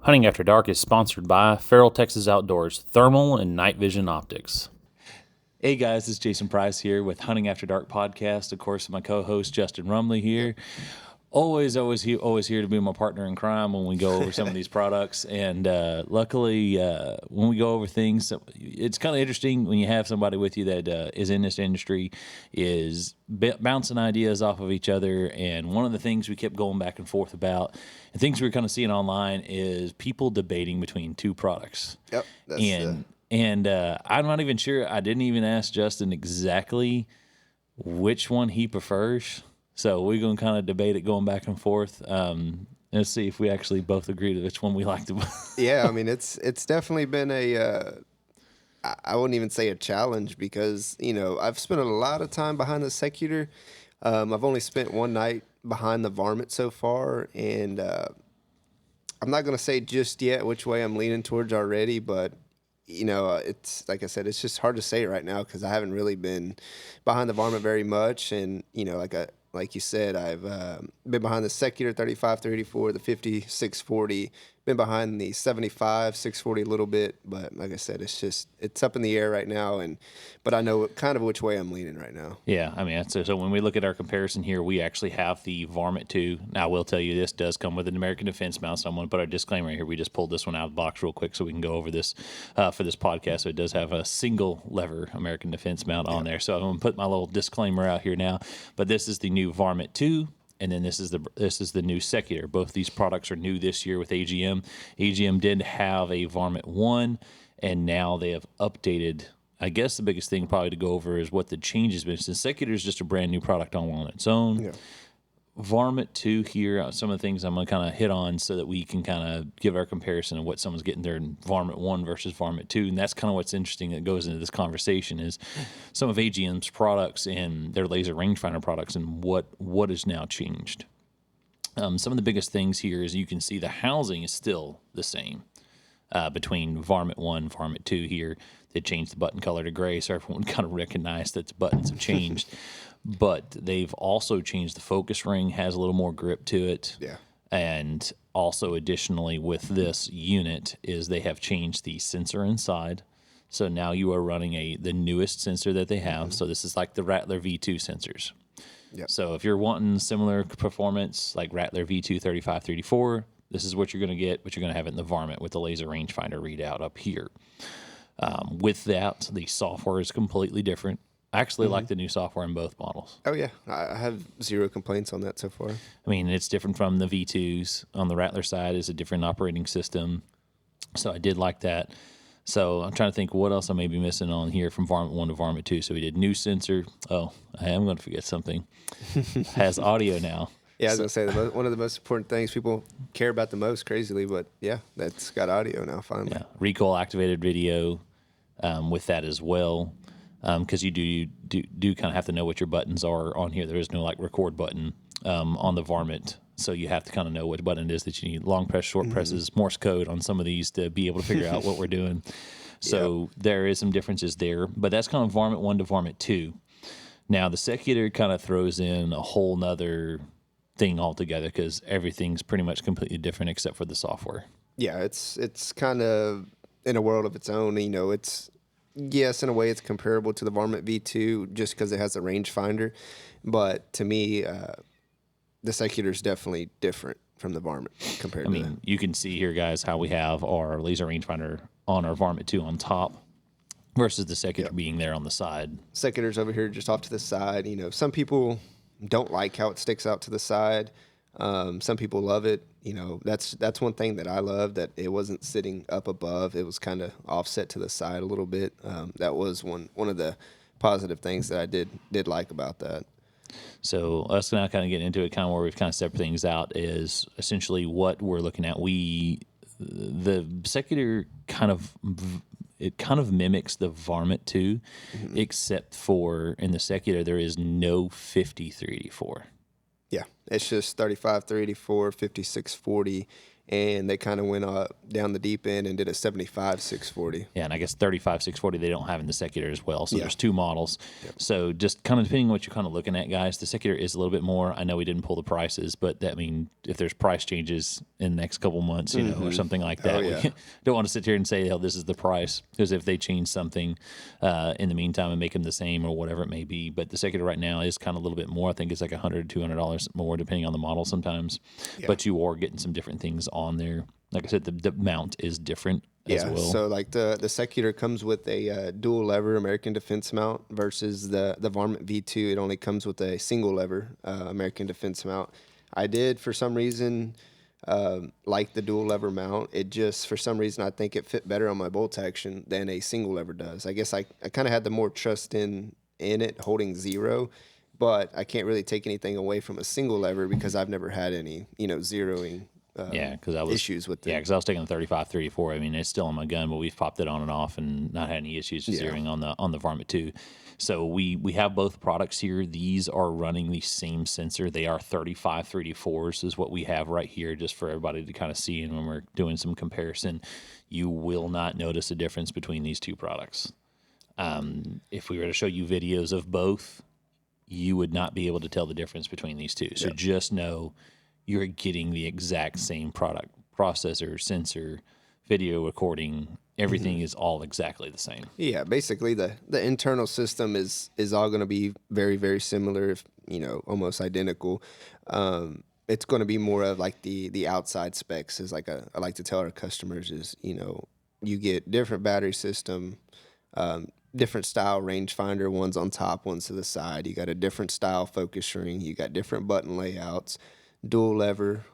Hunting After Dark is sponsored by Feral Texas Outdoors Thermal and Night Vision Optics. Hey guys, it's Jason Price here with Hunting After Dark podcast. Of course, my co-host Justin Rumley here. Always here to be my partner in crime when we go over some of these products. And luckily, when we go over things, it's kind of interesting when you have somebody with you that is in this industry, is bouncing ideas off of each other. And one of the things we kept going back and forth about, and things we were kind of seeing online, is people debating between two products. Yep. And I'm not even sure. I didn't even ask Justin exactly which one he prefers. So we're going to kind of debate it going back and forth. Let's see if we actually both agree to which one we like to. Yeah, I mean, it's definitely been I wouldn't even say a challenge because, I've spent a lot of time behind the Secutor. I've only spent one night behind the Varmint so far, and I'm not going to say just yet which way I'm leaning towards already, but it's like I said, it's just hard to say right now because I haven't really been behind the Varmint very much, and like you said, I've been behind the Secutor 35-34, the 50-640, been behind the 75-640 a little bit, but like I said, it's up in the air right now, but I know kind of which way I'm leaning right now. Yeah, I mean, so when we look at our comparison here, we actually have the Varmint 2. Now, I will tell you, this does come with an American Defense mount, so I'm going to put our disclaimer here. We just pulled this one out of the box real quick so we can go over this for this podcast. So it does have a single lever American Defense mount on there. So I'm going to put my little disclaimer out here now, but this is the new Varmint 2. And then this is the new Secutor. Both these products are new this year with AGM. AGM did have a Varmint 1, and now they have updated. I guess the biggest thing probably to go over is what the change has been. Since Secutor is just a brand new product on its own. Yeah. Varmint 2 here, some of the things I'm going to kind of hit on so that we can kind of give our comparison of what someone's getting there in Varmint 1 versus Varmint 2. And that's kind of what's interesting that goes into this conversation is some of AGM's products and their laser rangefinder products and what has now changed. Some of the biggest things here is you can see the housing is still the same between Varmint 1 and Varmint 2 here. They changed the button color to gray so everyone kind of recognized that the buttons have changed. But they've also changed the focus ring, has a little more grip to it. Yeah. And also additionally with this unit is they have changed the sensor inside. So now you are running the newest sensor that they have. Mm-hmm. So this is like the Rattler V2 sensors. Yep. So if you're wanting similar performance like Rattler V2 35-34, this is what you're going to get, but you're going to have it in the Varmint with the laser rangefinder readout up here. With that, the software is completely different. I actually like the new software in both models. Oh, yeah. I have zero complaints on that so far. I mean, it's different from the V2s. On the Rattler side is a different operating system. So I did like that. So I'm trying to think what else I may be missing on here from Varmint 1 to Varmint 2. So we did new sensor. Oh, I am going to forget something. Has audio now. Yeah, I was going to say, one of the most important things people care about the most, crazily, but yeah, that's got audio now, finally. Yeah, recoil-activated video with that as well. Because you do kind of have to know what your buttons are on here. There is no record button on the Varmint, so you have to kind of know what button it is that you need. Long press, short presses, Morse code on some of these to be able to figure out what we're doing. So there is some differences there, but that's kind of Varmint 1 to Varmint 2. Now the Secutor kind of throws in a whole nother thing altogether because everything's pretty much completely different except for the software. Yeah, it's kind of in a world of its own. Yes, in a way, it's comparable to the Varmint V2 just because it has a rangefinder. But to me, the Secutor is definitely different from the Varmint compared to that. You can see here, guys, how we have our laser rangefinder on our Varmint 2 on top versus the Secutor being there on the side. Secutor's over here just off to the side. Some people don't like how it sticks out to the side. Some people love it. That's one thing that I love, that it wasn't sitting up above. It was kind of offset to the side a little bit. That was one of the positive things that I did like about that. So us now kind of getting into it, kind of where we've kind of separate things out is essentially what we're looking at. The Secutor kind of mimics the Varmint 2, except for in the Secutor there is no 50-384. Yeah, it's just 35-384, 50-640, and they kind of went down the deep end and did a 75 640. Yeah, and I guess 35 640 they don't have in the Secutor as well. So Yeah. there's two models. So just kind of depending on what you're kind of looking at, guys, the Secutor is a little bit more. I know we didn't pull the prices, but that mean if there's price changes in the next couple months, you know, or something like that, yeah. we don't want to sit here and say, oh, this is the price, because if they change something in the meantime and make them the same or whatever it may be. But the Secutor right now is kind of a little bit more. I think it's like $100, $200 more depending on the model sometimes. But you are getting some different things on there. Like I said, the mount is different as well. So like the Secutor comes with a dual lever American Defense mount versus the Varmint V2. It only comes with a single lever American Defense mount. I did, for some reason, like the dual lever mount. It just, for some reason, I think it fit better on my bolt action than a single lever does. I guess I kind of had the more trust in it holding zero, but I can't really take anything away from a single lever because I've never had any, zeroing because I was issues with it. Yeah, because I was taking the 35 34. I mean, it's still on my gun, but we've popped it on and off and not had any issues zeroing on the Varmint 2. So we have both products here. These are running the same sensor. They are 35 34s is what we have right here, just for everybody to kind of see. And when we're doing some comparison, you will not notice a difference between these two products. If we were to show you videos of both, you would not be able to tell the difference between these two. So just know you're getting the exact same product, processor, sensor, video recording. Everything is all exactly the same. Yeah, basically the internal system is all going to be very, very similar, if almost identical. It's going to be more of like the outside specs. Is like I like to tell our customers is you get different battery system, different style rangefinder. One's on top, one's to the side. You got a different style focus ring. You got different button layouts. Dual lever,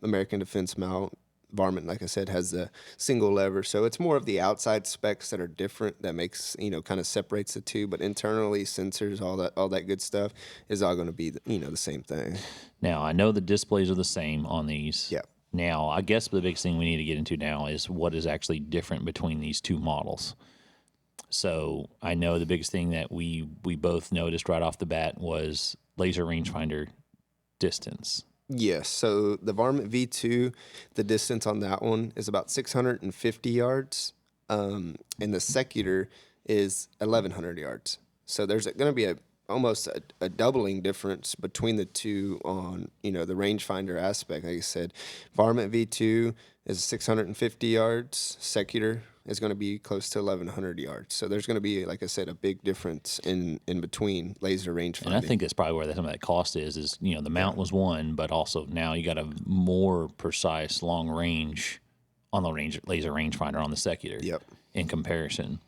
American Defense mount. Varmint, like I said, has the single lever. So it's more of the outside specs that are different that makes, kind of separates the two. But internally, sensors, all that good stuff is all going to be, the same thing. Now, I know the displays are the same on these. Yeah. Now, I guess the biggest thing we need to get into now is what is actually different between these two models. So I know the biggest thing that we both noticed right off the bat was laser rangefinder distance. Yes. So the Varmint V2, the distance on that one is about 650 yards, and the Secutor is 1,100 yards. So there's going to be almost a doubling difference between the two on the rangefinder aspect. Like I said, Varmint V2 is 650 yards. Secutor is going to be close to 1,100 yards. So there's going to be, like I said, a big difference in between laser rangefinding. And I think that's probably where some of that cost is the mount was one, but also now you got a more precise long range on the laser rangefinder on the Secutor. Yep. In comparison.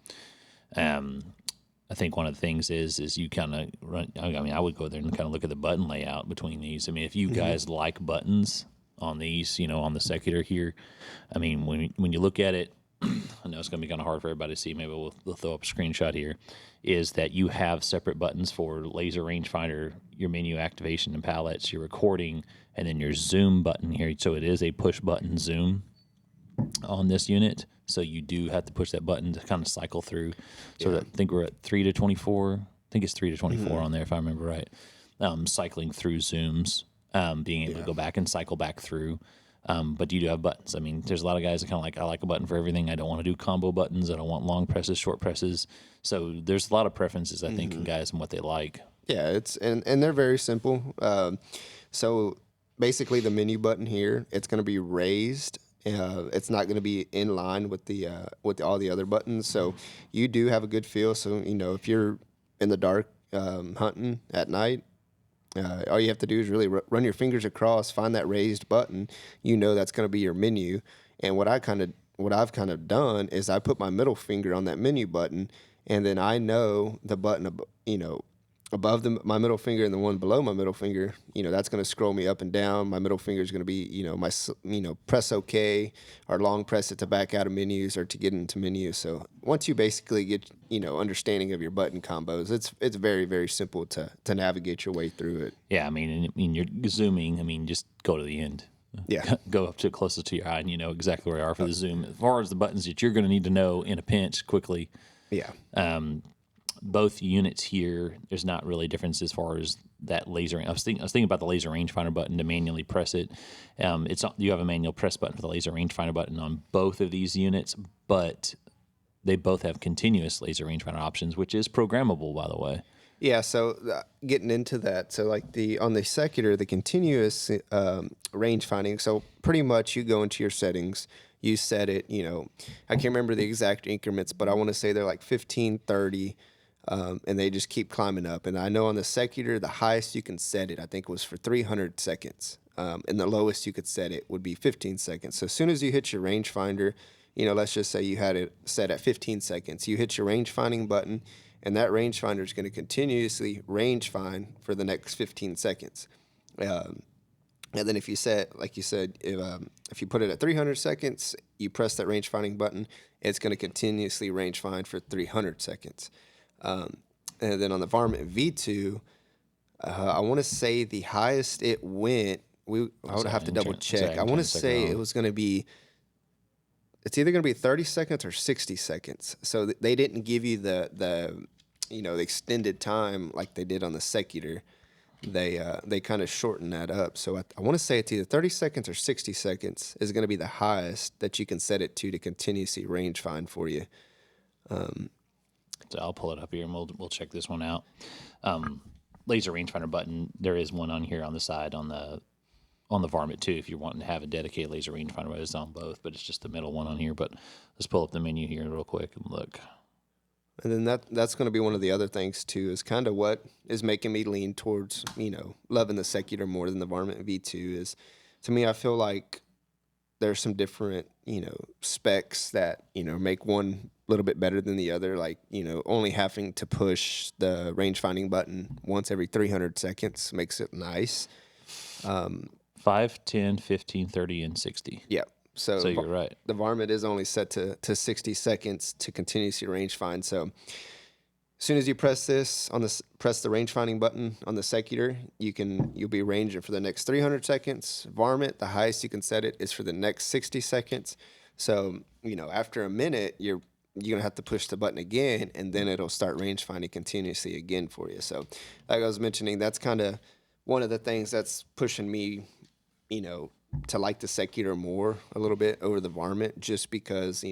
I think one of the things is you kind of run. I mean, I would go there and kind of look at the button layout between these. I mean, if you guys like buttons on these, on the Secutor here, I mean, when you look at it, I know it's going to be kind of hard for everybody to see. Maybe we'll throw up a screenshot here. Is that you have separate buttons for laser rangefinder, your menu activation and palettes, your recording, and then your zoom button here. So it is a push button zoom on this unit. So you do have to push that button to kind of cycle through. So I think we're at 3 to 24. I think it's 3 to 24 on there, if I remember right. Cycling through zooms, being able to go back and cycle back through. But you do have buttons. I mean, there's a lot of guys that kind of like, I like a button for everything. I don't want to do combo buttons. I don't want long presses, short presses. So there's a lot of preferences, I think, in guys and what they like. Yeah, it's and they're very simple. So basically, the menu button here, it's going to be raised. It's not going to be in line with with all the other buttons. So you do have a good feel. So if you're in the dark hunting at night, all you have to do is really run your fingers across, find that raised button. That's going to be your menu. And what I've kind of done is I put my middle finger on that menu button, and then I know the button above my middle finger and the one below my middle finger. That's going to scroll me up and down. My middle finger is going to be my press OK or long press it to back out of menus or to get into menus. So once you basically get understanding of your button combos, it's very, very simple to navigate your way through it. Yeah, I mean you're zooming. I mean, just go to the end. Yeah. Go up to closest to your eye, and you know exactly where you are for the zoom. As far as the buttons that you're going to need to know in a pinch quickly. Yeah. both units here, there's not really a difference as far as that laser. I was thinking about the laser rangefinder button to manually press it. You have a manual press button for the laser rangefinder button on both of these units, but they both have continuous laser rangefinder options, which is programmable, by the way. Yeah, so getting into that, so like on the Secutor, the continuous range finding, so pretty much you go into your settings, you set it, I can't remember the exact increments, but I want to say they're like 15, 30, and they just keep climbing up. And I know on the Secutor, the highest you can set it, I think, was for 300 seconds, and the lowest you could set it would be 15 seconds. So as soon as you hit your rangefinder, let's just say you had it set at 15 seconds, you hit your range finding button, and that rangefinder is going to continuously range find for the next 15 seconds. And then if you set, like you said, if you put it at 300 seconds, you press that range finding button, it's going to continuously range find for 300 seconds. And then on the Varmint V2, I want to say the highest it went, I would have to double check. I want to say it was going to be, it's either going to be 30 seconds or 60 seconds. So they didn't give you the extended time like they did on the Secutor. They kind of shortened that up. So I want to say it's either 30 seconds or 60 seconds is going to be the highest that you can set it to continuously range find for you. So I'll pull it up here and we'll check this one out. Laser rangefinder button. There is one on here on the side on the Varmint too. If you're wanting to have a dedicated laser rangefinder, it's on both, but it's just the middle one on here. But let's pull up the menu here real quick and look. And then that's going to be one of the other things too, is kind of what is making me lean towards, loving the Secutor more than the Varmint V2 is, to me, I feel like there's some different, specs that, make one a little bit better than the other. Like, only having to push the range finding button once every 300 seconds makes it nice. 5, 10, 15, 30, and 60. Yeah. So you're right. The Varmint is only set to 60 seconds to continuously range find. So as soon as you press press the range finding button on the Secutor, you'll be ranging for the next 300 seconds. Varmint, the highest you can set it is for the next 60 seconds. So, after a minute, you're going to have to push the button again, and then it'll start range finding continuously again for you. So like I was mentioning, that's kind of one of the things that's pushing me, to like the Secutor more a little bit over the Varmint, just because,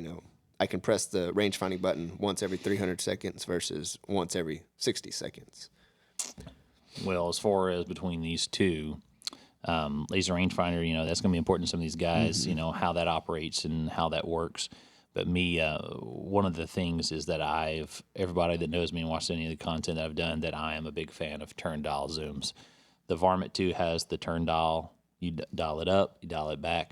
I can press the range finding button once every 300 seconds versus once every 60 seconds. Well, as far as between these two, laser rangefinder, that's going to be important to some of these guys, how that operates and how that works. But me, one of the things is that everybody that knows me and watched any of the content that I've done, that I am a big fan of turn dial zooms. The Varmint 2 has the turn dial. You dial it up, you dial it back,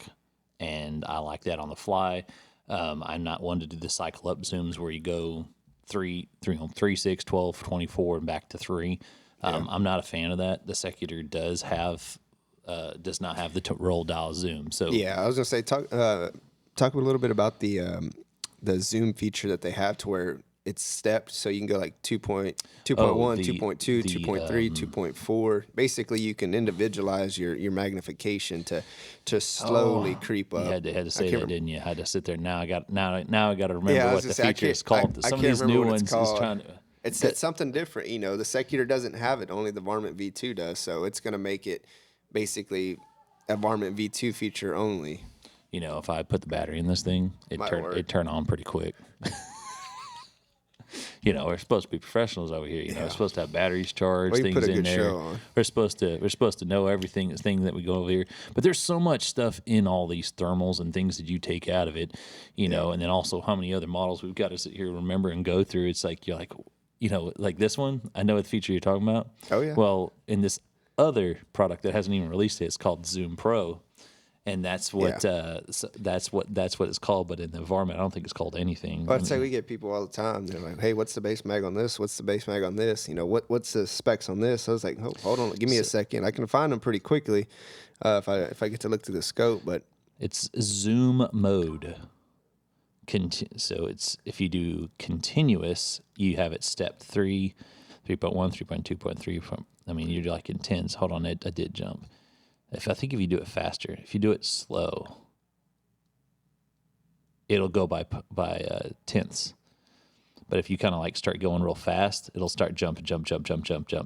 and I like that on the fly. I'm not one to do the cycle up zooms where you go 3, 6, 12, 24, and back to 3. I'm not a fan of that. The Secutor does not have the roll dial zoom. So yeah, I was gonna say talk a little bit about the zoom feature that they have to where it's stepped, so you can go like 2.1, 2.2, 2.3, 2.4. Basically, you can individualize your magnification to slowly creep up. You had to say that, didn't you? I had to sit there. Now I got to remember what the feature is called. Some of these new ones is trying to. It's something different. The Secutor doesn't have it. Only the Varmint V2 does. So it's going to make it basically a Varmint V2 feature only. If I put the battery in this thing, it turn on pretty quick. We're supposed to be professionals over here. We're supposed to have batteries charged, things in there. We're supposed to know everything that we go over here. But there's so much stuff in all these thermals and things that you take out of it, and then also how many other models we've got to sit here and remember and go through. It's like you're like, like this one. I know what feature you're talking about. Oh yeah. Well, in this other product that hasn't even released it, it's called Zoom Pro. And that's what that's what it's called. But in the Varmint, I don't think it's called anything. I'd say we get people all the time. They're like, "Hey, what's the base mag on this? What's the base mag on this? What's the specs on this?" I was like, "Hold on, give me a second. I can find them pretty quickly if I get to look through the scope." But it's zoom mode. So it's if you do continuous, you have it step 3, 3.1, 3.2.3. You're like in tens. Hold on, I did jump. If you do it faster, if you do it slow, it'll go by tenths. But if you kind of like start going real fast, it'll start jump.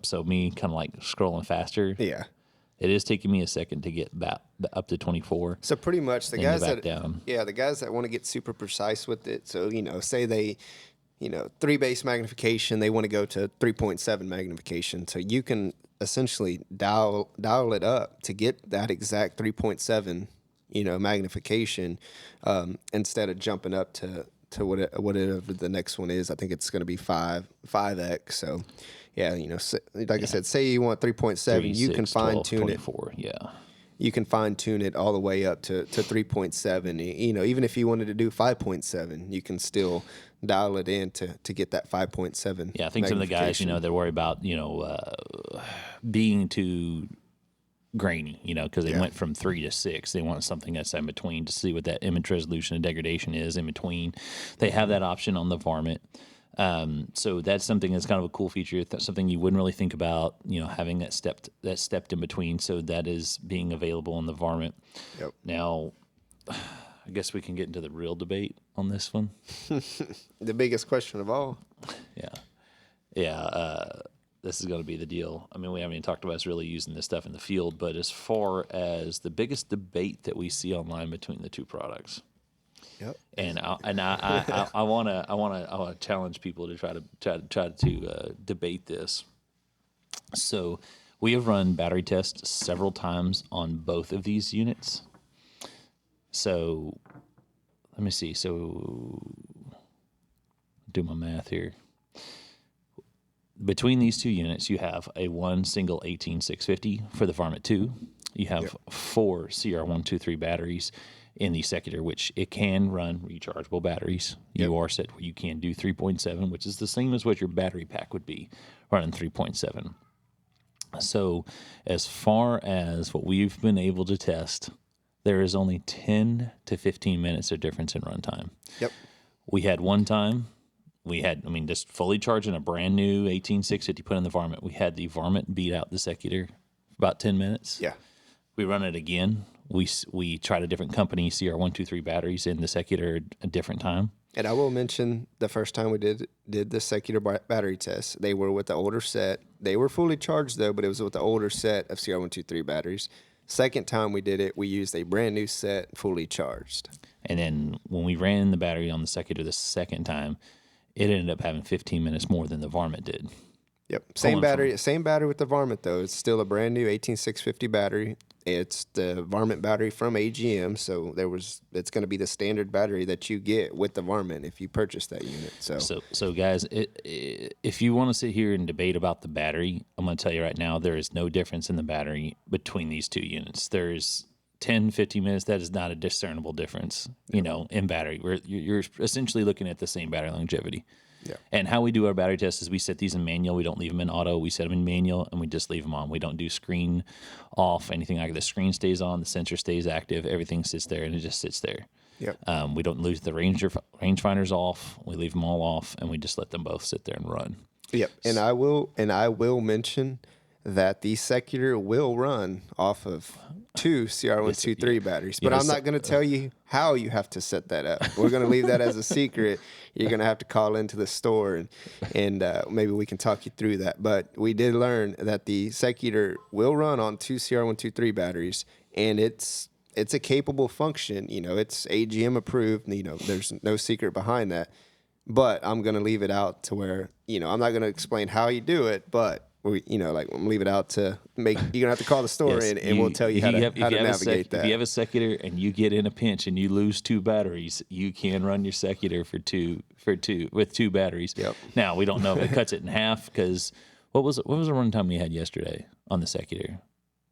So me kind of like scrolling faster. Yeah. It is taking me a second to get back up to 24. So pretty much the Then guys you're that back down. the guys that want to get super precise with it. So say they 3 base magnification, they want to go to 3.7 magnification. So you can essentially dial it up to get that exact 3.7 magnification, instead of jumping up to whatever the next one is. I think it's going to be 5x. So yeah, I said, say you want 3.7, you can fine tune it. Yeah. You can fine tune it all the way up to 3.7. Even if you wanted to do 5.7, you can still dial it in to get that 5.7. Yeah, I think some of the guys, they're worried about, being too grainy, because they went from 3 to 6. They want something that's in between to see what that image resolution and degradation is in between. They have that option on the Varmint. So that's something that's kind of a cool feature. That's something you wouldn't really think about, having that stepped in between. So that is being available in the Varmint. Yep. Now, I guess we can get into the real debate on this one. The biggest question of all. Yeah. This is going to be the deal. I mean, we haven't even talked about us really using this stuff in the field, but as far as the biggest debate that we see online between the two products. Yep. And I want to challenge people to try to debate this. So we have run battery tests several times on both of these units. So let me see. So do my math here. Between these two units, you have a one single 18650 for the Varmint 2. You have 4 CR123 batteries in the Secutor, which it can run rechargeable batteries. You are set where you can do 3.7, which is the same as what your battery pack would be, running 3.7. So as far as what we've been able to test, there is only 10 to 15 minutes of difference in runtime. Yep. We had one time, just fully charging a brand new 18650 put in the Varmint. We had the Varmint beat out the Secutor for about 10 minutes. Yeah. We run it again. We tried a different company, CR123 batteries in the Secutor a different time. And I will mention the first time we did the Secutor battery test, they were with the older set. They were fully charged though, but it was with the older set of CR123 batteries. Second time we did it, we used a brand new set, fully charged. And then when we ran the battery on the Secutor the second time, it ended up having 15 minutes more than the Varmint did. Yep. Same battery with the Varmint though. It's still a brand new 18650 battery. It's the Varmint battery from AGM, so it's going to be the standard battery that you get with the Varmint if you purchase that unit. So guys, if you want to sit here and debate about the battery, I'm going to tell you right now, there is no difference in the battery between these two units. There's 10, 15 minutes. That is not a discernible difference, in battery. You're essentially looking at the same battery longevity. Yeah. And how we do our battery tests is we set these in manual. We don't leave them in auto. We set them in manual, and we just leave them on. We don't do screen off, anything like that. The screen stays on, the sensor stays active, everything sits there, and it just sits there. Yep. We don't lose the rangefinders off. We leave them all off, and we just let them both sit there and run. Yep. And I will mention that the Secutor will run off of 2 CR123 batteries, but I'm not going to tell you how you have to set that up. We're going to leave that as a secret. You're going to have to call into the store and maybe we can talk you through that. But we did learn that the Secutor will run on 2 CR123 batteries, and it's a capable function. It's AGM approved. There's no secret behind that. But I'm going to leave it out to where, I'm not going to explain how you do it, but I'm gonna leave it out to make. You're gonna have to call the store in, and we'll tell you how to navigate that. If you have a Secutor and you get in a pinch and you lose 2 batteries, you can run your Secutor with 2 batteries. Yep. Now we don't know if it cuts it in half because what was the runtime we had yesterday on the Secutor?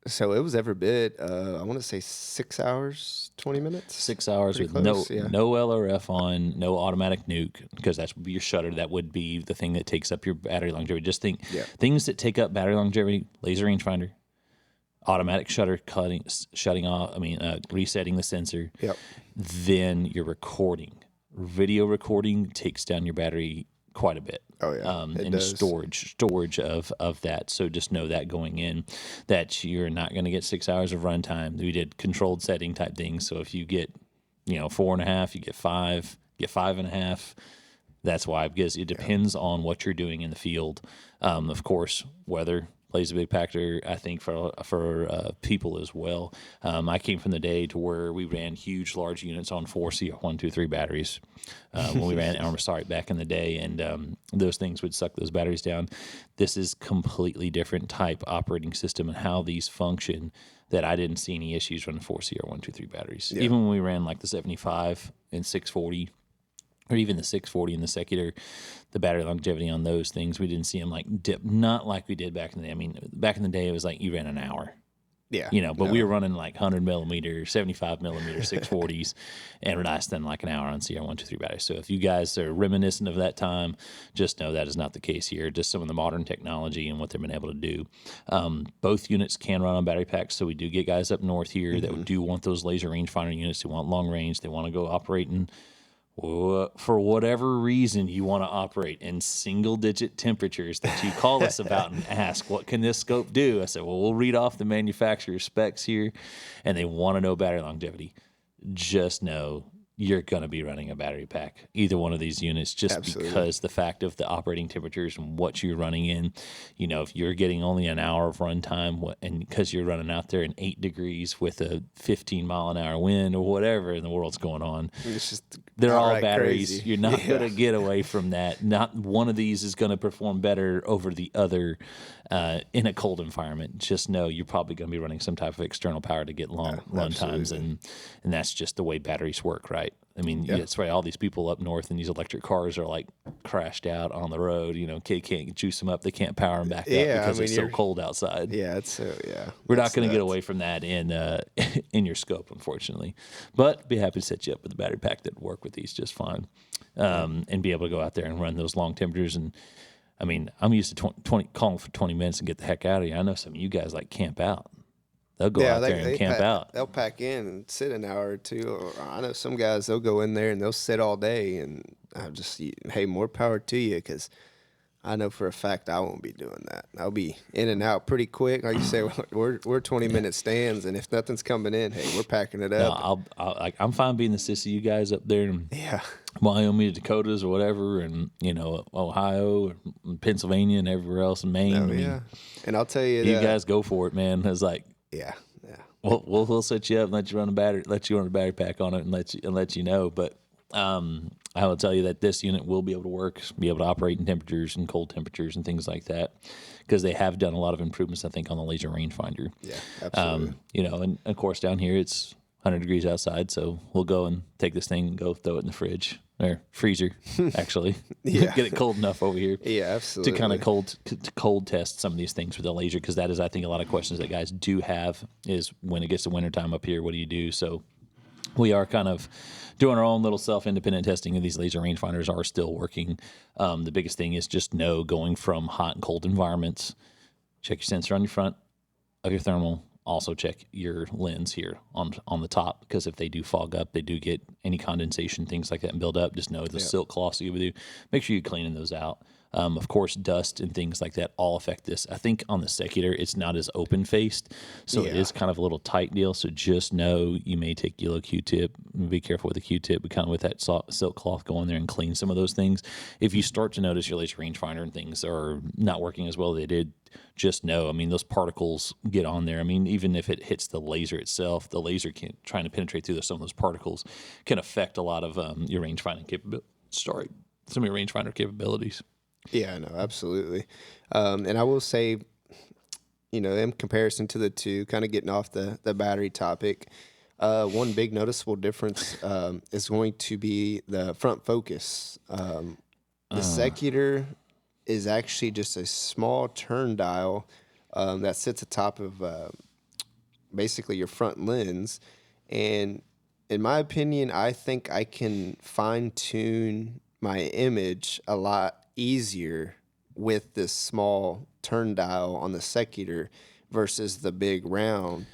So it was every bit. I want to say 6 hours, 20 minutes. 6 hours Pretty with close, no LRF on, no automatic nuke, because that would be your shutter. That would be the thing that takes up your battery longevity. Just think things that take up battery longevity: laser rangefinder, automatic shutter shutting off. Resetting the sensor. Yep. Then your recording, video recording takes down your battery quite a bit. Oh yeah, and does. storage of that. So just know that going in, that you're not going to get 6 hours of runtime. We did controlled setting type things. So if you get, 4.5, you get 5, get 5.5. That's why, because it depends on what you're doing in the field. Of course, weather plays a big factor, I think, for people as well. I came from the day to where we ran huge, large units on 4 CR123 batteries when we ran Armor back in the day, and those things would suck those batteries down. This is completely different type operating system and how these function that I didn't see any issues running 4 CR123 batteries. Yeah. Even when we ran like the 75 and 640, or even the 640 and the Secutor, the battery longevity on those things, we didn't see them like dip, not like we did back in the day. I mean, back in the day, it was like you ran an hour. Yeah. But we were running like 100 millimeter, 75 millimeter 640s and less than like an hour on CR123 batteries. So if you guys are reminiscent of that time, just know that is not the case here. Just some of the modern technology and what they've been able to do. Both units can run on battery packs. So we do get guys up north here that do want those laser rangefinder units. They want long range. They want to go operating for whatever reason you want to operate in single-digit temperatures that you call us about and ask, what can this scope do? I said, well, we'll read off the manufacturer's specs here, and they want to know battery longevity. Just know you're going to be running a battery pack, either one of these units, just because the fact of the operating temperatures and what you're running in. If you're getting only an hour of runtime, and because you're running out there in 8 degrees with a 15-mile-an-hour wind or whatever in the world's going on, they're all batteries. Crazy. You're not going to get away from that. Not one of these is going to perform better over the other in a cold environment. Just know you're probably going to be running some type of external power to get long run times, and that's just the way batteries work, right? I mean, that's why all these people up north in these electric cars are like crashed out on the road. Can't juice them up. They can't power them back up because it's so cold outside. We're not going to get away from that in your scope, unfortunately. But be happy to set you up with a battery pack that work with these just fine, and be able to go out there and run those long temperatures. And I mean, I'm used to 20 calling for 20 minutes and get the heck out of here. I know some of you guys like camp out. They'll go out there and camp out. They'll pack in and sit an hour or two. Or I know some guys, they'll go in there and they'll sit all day. And I just, hey, more power to you, because I know for a fact I won't be doing that. I'll be in and out pretty quick. Like you say, we're 20-minute stands, and if nothing's coming in, hey, we're packing it up. No, I'm fine being the sissy you guys up there in Wyoming, Dakotas, or whatever, and Ohio, and Pennsylvania, and everywhere else in Maine. And I'll tell you, you guys go for it, man. It's like. Yeah. We'll set you up and let you run a battery pack on it, and let you know. But I will tell you that this unit will be able to work, be able to operate in temperatures and cold temperatures and things like that, because they have done a lot of improvements, I think, on the laser rangefinder. Yeah, absolutely. And of course down here it's 100 degrees outside, so we'll go and take this thing and go throw it in the fridge or freezer, actually. Get it cold enough over here. Yeah, absolutely. To kind of cold test some of these things with the laser, because that is, I think, a lot of questions that guys do have is when it gets to wintertime up here, what do you do? So we are kind of doing our own little self-independent testing, and these laser rangefinders are still working. The biggest thing is just going from hot and cold environments, check your sensor on your front of your thermal. Also check your lens here on the top, because if they do fog up, they do get any condensation, things like that, and build up. Just know the silk cloths you do. Make sure you're cleaning those out. Of course, dust and things like that all affect this. I think on the Secutor, it's not as open-faced, so it is kind of a little tight deal. So just know you may take yellow Q-tip. Be careful with the Q-tip, but kind of with that silk cloth, go in there and clean some of those things. If you start to notice your laser rangefinder and things are not working as well as they did, just know, I mean, those particles get on there. I mean, even if it hits the laser itself, the laser trying to penetrate through some of those particles can affect a lot of your rangefinder some of your rangefinder capabilities. Yeah, no, absolutely. And I will say, in comparison to the two, kind of getting off the battery topic, one big noticeable difference is going to be the front focus. The Secutor is actually just a small turn dial that sits atop of basically your front lens. And in my opinion, I think I can fine-tune my image a lot easier with this small turn dial on the Secutor versus the big round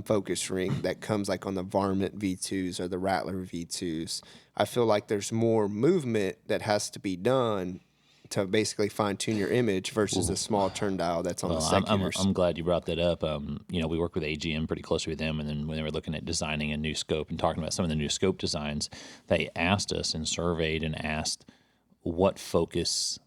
focus ring that comes like on the Varmint V2s or the Rattler V2s. I feel like there's more movement that has to be done to basically fine-tune your image versus the small turn dial that's on the Secutors. I'm glad you brought that up. We work with AGM pretty closely with them, and then when they were looking at designing a new scope and talking about some of the new scope designs, they asked us and surveyed and asked what focus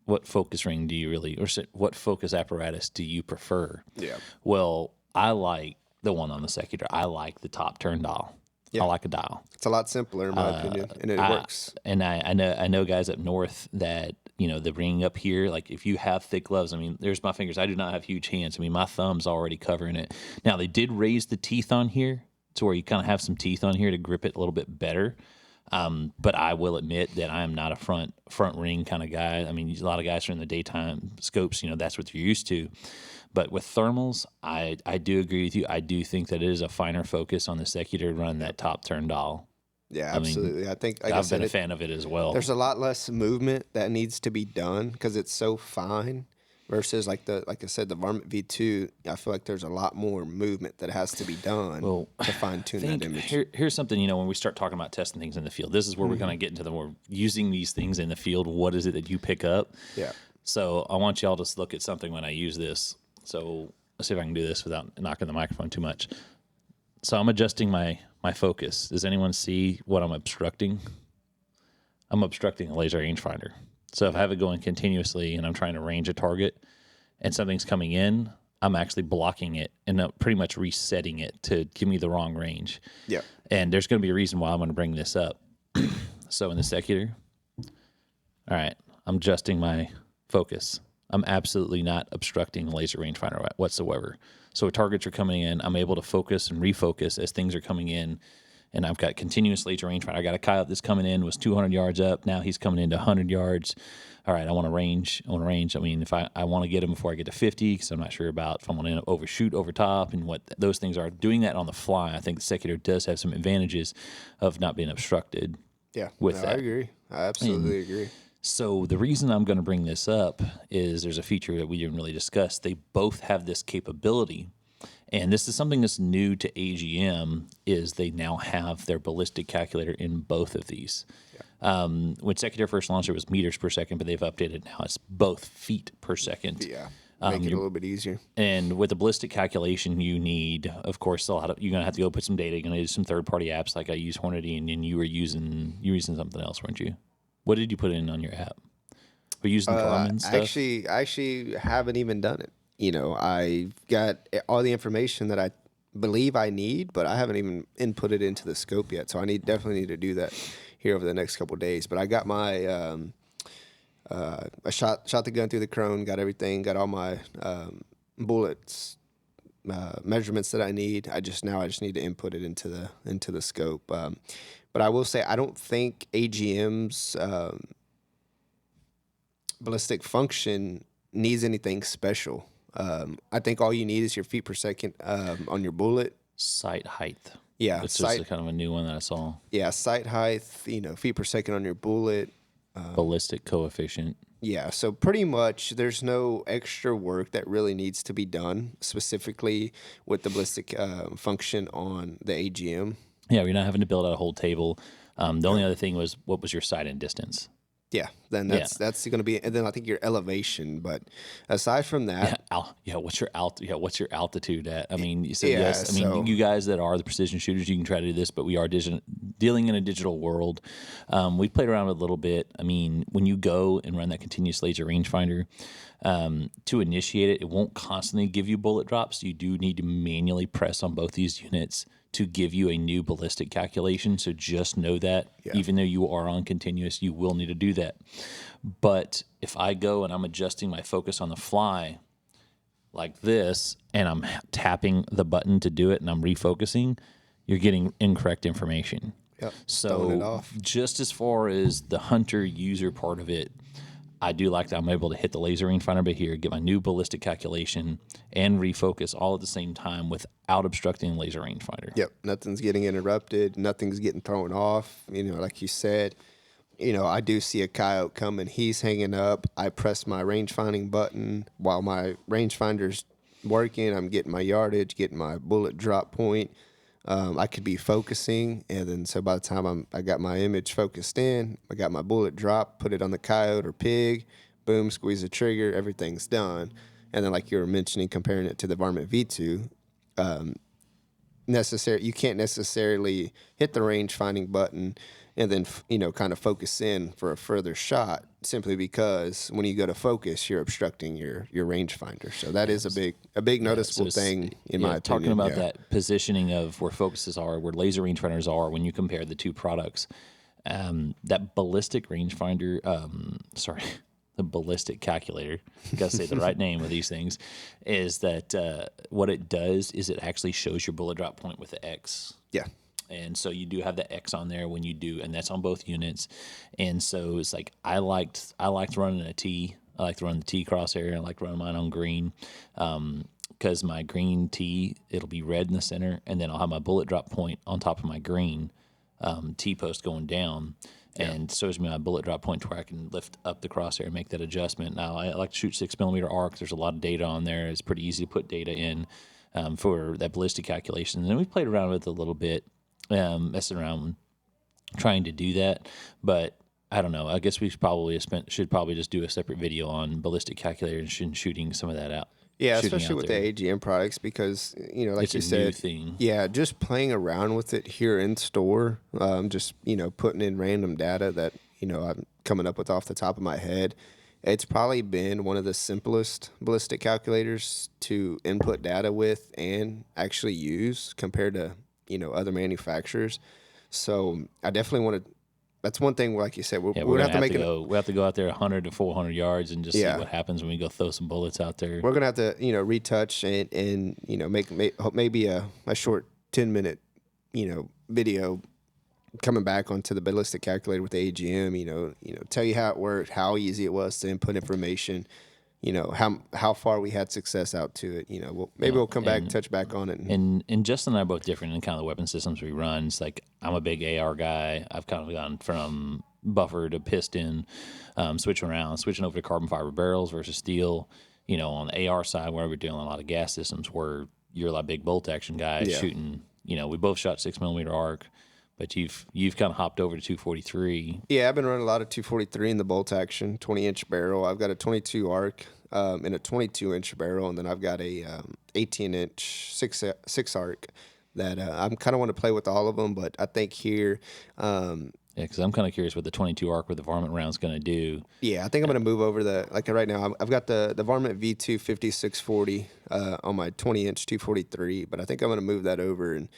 ring do you really, what focus apparatus do you prefer? Yeah. Well, I like the one on the Secutor. I like the top turn dial. Yeah. I like a dial. It's a lot simpler in my opinion, and it works. And I know guys up north that, the ring up here, like if you have thick gloves, I mean, there's my fingers. I do not have huge hands. I mean, my thumb's already covering it. Now, they did raise the teeth on here to where you kind of have some teeth on here to grip it a little bit better. But I will admit that I am not a front ring kind of guy. I mean, a lot of guys are in the daytime scopes, that's what you're used to. But with thermals, I do agree with you. I do think that it is a finer focus on the Secutor to run that top turn dial. Yeah, absolutely. I think like I've been a fan of it as well. There's a lot less movement that needs to be done because it's so fine. Versus like I said, the Varmint V2, I feel like there's a lot more movement that has to be done to fine tune that image. Here's something, when we start talking about testing things in the field, this is where we're going to get into the more using these things in the field. What is it that you pick up? Yeah. So I want y'all to look at something when I use this. So let's see if I can do this without knocking the microphone too much. So I'm adjusting my focus. Does anyone see what I'm obstructing? I'm obstructing a laser rangefinder. So if I have it going continuously and I'm trying to range a target and something's coming in, I'm actually blocking it and pretty much resetting it to give me the wrong range. Yeah. And there's going to be a reason why I'm going to bring this up. So in the Secutor, all right, I'm adjusting my focus. I'm absolutely not obstructing a laser rangefinder whatsoever. So targets are coming in, I'm able to focus and refocus as things are coming in. And I've got continuous laser rangefinder. I got a coyote that's coming in, was 200 yards up. Now he's coming into 100 yards. All right, I want to range. I mean, if I want to get him before I get to 50, because I'm not sure about if I'm going to overshoot over top and what those things are. Doing that on the fly, I think the Secutor does have some advantages of not being obstructed. Yeah, with that. I agree. I absolutely agree. So the reason I'm going to bring this up is there's a feature that we didn't really discuss. They both have this capability. And this is something that's new to AGM, is they now have their ballistic calculator in both of these. Yeah. When Secutor first launched, it was meters per second, but they've updated now. It's both feet per second. Yeah, make it a little bit easier. And with the ballistic calculation, you need, of course, you're going to have to go put some data. You're going to use some third-party apps, like I use Hornady, and you were using something else, weren't you? What did you put in on your app? Were you using Garmin stuff? I actually haven't even done it. I got all the information that I believe I need, but I haven't even input it into the scope yet. So I definitely need to do that here over the next couple of days. But I got my I shot the gun through the Crone, got everything, got all my bullets, measurements that I need. I just need to input it into the scope. But I will say I don't think AGM's ballistic function needs anything special. I think all you need is your feet per second on your bullet. Sight height. Yeah, It's just kind of a new one that I saw. Yeah, sight height, feet per second on your bullet. Ballistic coefficient. Yeah, so pretty much there's no extra work that really needs to be done specifically with the ballistic function on the AGM. Yeah, you're not having to build out a whole table. The only other thing was, what was your sight and distance? Yeah, then that's going to be, and then I think your elevation. But aside from that, what's your altitude at? I mean, you said Yeah, yes. I mean, you guys that are the precision shooters, you can try to do this, but we are dealing in a digital world. We played around with it a little bit. I mean, when you go and run that continuous laser rangefinder, to initiate it, it won't constantly give you bullet drops. You do need to manually press on both these units to give you a new ballistic calculation. So just know that even though you are on continuous, you will need to do that. But if I go and I'm adjusting my focus on the fly like this, and I'm tapping the button to do it and I'm refocusing, you're getting incorrect information. Yep. So just as far as the hunter user part of it, I do like that I'm able to hit the laser rangefinder bit here, get my new ballistic calculation, and refocus all at the same time without obstructing the laser rangefinder. Yep, nothing's getting interrupted, nothing's getting thrown off. Like you said, I do see a coyote coming, he's hanging up. I press my rangefinding button while my rangefinder's working. I'm getting my yardage, getting my bullet drop point. I could be focusing, and then so by the time I got my image focused in, I got my bullet drop, put it on the coyote or pig, boom, squeeze the trigger, everything's done. And then, like you were mentioning, comparing it to the Varmint V2, you can't necessarily hit the range finding button and then kind of focus in for a further shot, simply because when you go to focus, you're obstructing your rangefinder. So that is a big noticeable thing in my opinion. Talking about that positioning of where focuses are, where laser rangefinders are, when you compare the two products, that ballistic rangefinder, the ballistic calculator, got to say the right name of these things, is that what it does is it actually shows your bullet drop point with the X. Yeah. And so you do have the X on there when you do, and that's on both units. And so it's like I liked running a T. I like to run the T crosshair. I like to run mine on green, because my green T, it'll be red in the center, and then I'll have my bullet drop point on top of my green T post going down. And shows me my bullet drop point to where I can lift up the crosshair and make that adjustment. Now I like to shoot 6mm arc. There's a lot of data on there. It's pretty easy to put data in for that ballistic calculation. And then we played around with it a little bit. Messing around trying to do that, but I don't know. I guess we should probably just do a separate video on ballistic calculators and shooting some of that out. Yeah, especially with the AGM products, because like it's you a said, new thing. Yeah, just playing around with it here in store, just putting in random data that I'm coming up with off the top of my head. It's probably been one of the simplest ballistic calculators to input data with and actually use compared to other manufacturers. So I definitely want to. That's one thing, like you said, we're gonna have to make it. We have to go out there 100 to 400 yards and just see what happens when we go throw some bullets out there. We're gonna have to retouch and make maybe a short 10-minute video coming back onto the ballistic calculator with the AGM. Tell you how it worked, how easy it was to input information. How far we had success out to it. We'll come back and touch back on it. And Justin and I are both different in kind of the weapon systems we run. It's like I'm a big AR guy. I've kind of gone from buffer to piston, switching over to carbon fiber barrels versus steel. On the AR side, where we're doing a lot of gas systems, where you're a big bolt action guy shooting. We both shot 6mm arc. But you've kind of hopped over to 243. Yeah, I've been running a lot of 243 in the bolt action, 20-inch barrel. I've got a 22 arc and a 22-inch barrel, and then I've got a 18-inch six arc that I'm kind of want to play with all of them. But I think here, because I'm kind of curious what the 22 arc with the Varmint round's going to do. Yeah, I think I'm going to move over right now. I've got the Varmint V2 5640 on my 20-inch 243, but I think I'm going to move that over and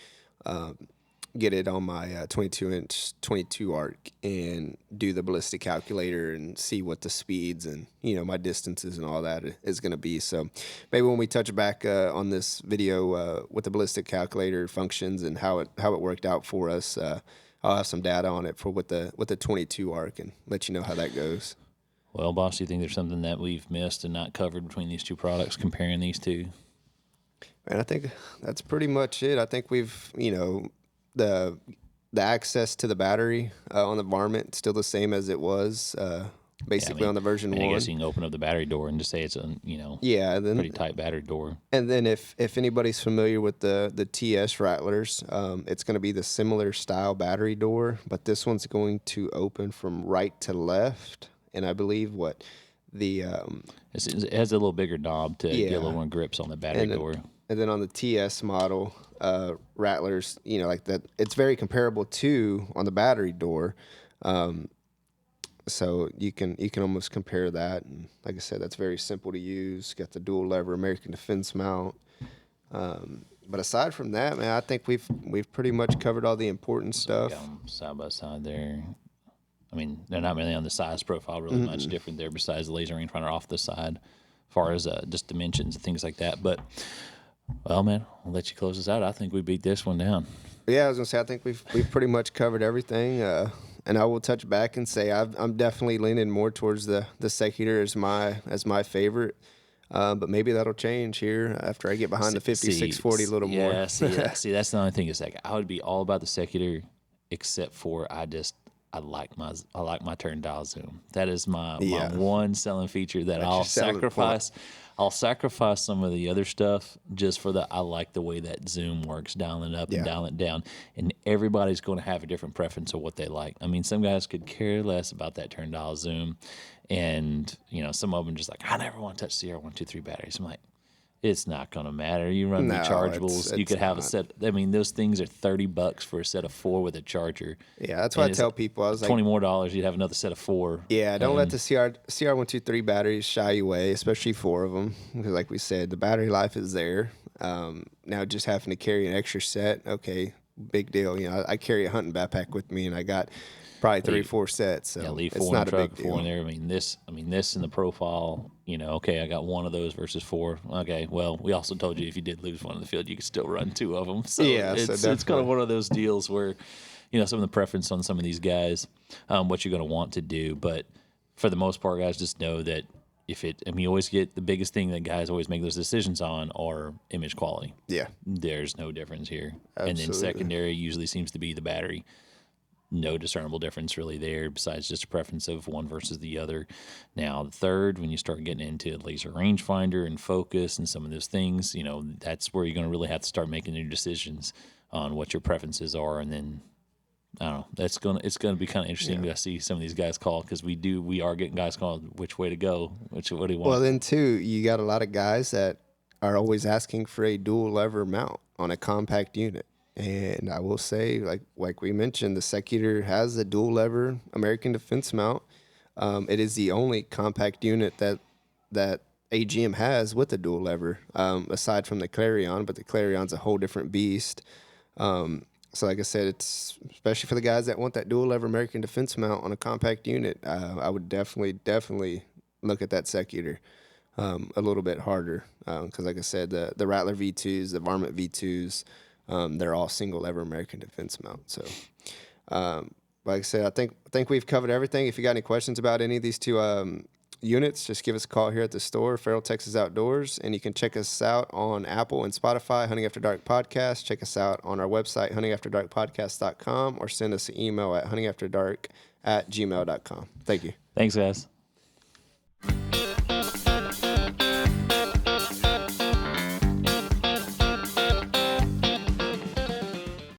get it on my 22-inch 22 arc and do the ballistic calculator and see what the speeds and my distances and all that is going to be. So maybe when we touch back on this video with the ballistic calculator functions and how it worked out for us, I'll have some data on it for with the 22 arc and let you know how that goes. Well, boss, do you think there's something that we've missed and not covered between these two products, comparing these two? And I think that's pretty much it. I think we've the access to the battery on the Varmint still the same as it was basically on the version 1. I guess you can open up the battery door and just say it's a pretty tight battery door. And then if anybody's familiar with the TS rattlers, it's going to be the similar style battery door, but this one's going to open from right to left. And I believe it has a little bigger knob to get a little more grips on the battery door. And then on the TS model rattlers, like that, it's very comparable to on the battery door. So you can almost compare that. And like I said, that's very simple to use. Got the dual lever American Defense mount. But aside from that, man, I think we've pretty much covered all the important stuff. Got them side by side there. I mean, they're not really on the size profile really much different there besides the laser rangefinder off the side, as far as just dimensions and things like that. But well, man, I'll let you close this out. I think we beat this one down. Yeah, I was gonna say I think we've pretty much covered everything, and I will touch back and say I'm definitely leaning more towards the Secutor as my favorite, but maybe that'll change here after I get behind the 5640 a little more. Yeah, see, that's the only thing is like I would be all about the Secutor, except for I like my turn dial zoom. That is my one selling feature that I'll sacrifice. I'll sacrifice some of the other stuff just for I like the way that zoom works, dialing it up and dialing it down. And everybody's going to have a different preference of what they like. I mean, some guys could care less about that turn dial zoom. And, some of them just like, I never want to touch CR123 batteries. I'm like, It's not going to matter. You run No, rechargeables. You it's could have a not. set. I mean, those things are $30 for a set of 4 with a charger. Yeah, that's what I it's tell people. I was like, $20 more, you'd have another set of 4. yeah, don't let the CR123 batteries shy you away, especially 4 of them. Because, like we said, the battery life is there. Now, just having to carry an extra set, okay, big deal. You know, I carry a hunting backpack with me, and I got probably 3 or 4 sets. So leave it's 4 in not the a truck, big 4 in deal. there. I mean, this in the profile. You know, okay, I got 1 of those versus 4. Okay, well, we also told you if you did lose one in the field, you could still run 2 of them. So Yeah, so it's kind definitely. of one of those deals where, you know, some of the preference on some of these guys, what you're going to want to do. But for the most part, guys, just know that you always get the biggest thing that guys always make those decisions on are image quality. Yeah, There's no difference here. And then Absolutely. secondary usually seems to be the battery. No discernible difference really there besides just a preference of one versus the other. Now, the third, when you start getting into laser rangefinder and focus and some of those things, you know, that's where you're going to really have to start making your decisions on what your preferences are. And then, I don't know, it's going to be kind of interesting to see some of these guys call, because we are getting guys calling which way to go, what do you want. Well, then too, you got a lot of guys that are always asking for a dual lever mount on a compact unit. And I will say, like we mentioned, the Secutor has a dual lever American Defense mount. It is the only compact unit that AGM has with a dual lever, aside from the Clarion. But the Clarion's a whole different beast. So like I said, it's especially for the guys that want that dual lever American Defense mount on a compact unit. I would definitely look at that Secutor a little bit harder, because like I said, the Rattler V2s, the Varmint V2s, they're all single lever American Defense mount. So like I said, I think we've covered everything. If you got any questions about any of these 2 units, just give us a call here at the store, Feral Texas Outdoors, and you can check us out on Apple and Spotify, Hunting After Dark Podcast. Check us out on our website, huntingafterdarkpodcast.com, or send us an email at huntingafterdark@gmail.com. Thank you. Thanks, guys.